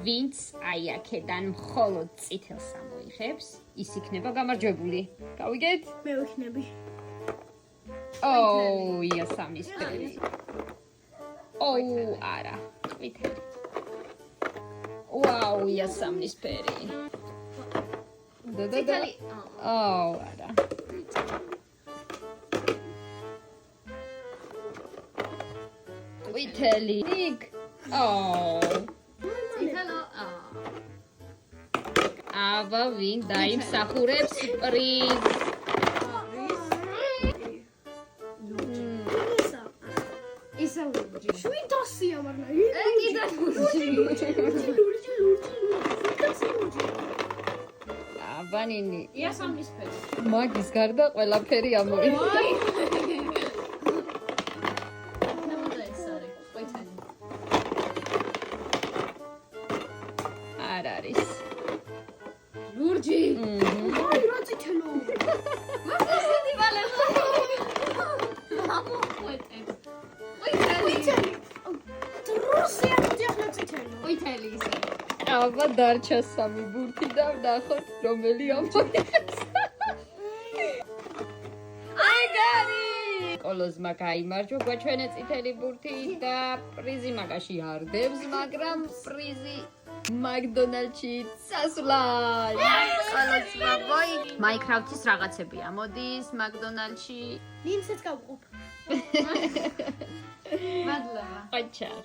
ვინც აი აქედან მხოლოდ წითელს ამოიღებს, ის იქნება გამარჯვებული. გავიგეთ? მე ვიქნები. ოუ, იასამნისფერი. ოუ, არა, ყვითელი. ვაუ, იასამნისფერი. წითელი. ოუ, არა. ყვითელი. ნიკ. ოუ. წითელო. აბა, ვინ დაიმსახურებს პრიზს? ისა ლურჯი. 700-ია მაგრამ. კიდე ლურჯი. აბა, ნინი. იასამნისფერი. მაგის გარდა ყველაფერი ამოიღო. არ არის. ლურჯი. აი რა წითელო. მაგას დიდი ვალება. ამოყვეტებს. ყვითელი. დროსია ძახლა წითელო. ყვითელი ისე. აბა დარჩა 3 ბურთი და ვნახოთ რომელი ამოიღებს. აგარი! კოლოზმა გაიმარჯვა გვაჩვენე წითელი ბურთი და პრიზი მაგაში არდებს, მაგრამ პრიზი მაკდონალდში წასვლა. კოლოზმა მაინკრაფტის რაღაცები ამოდის მაკდონალდში. ნინცეც გავყოფ. მადლობა. აჩარ.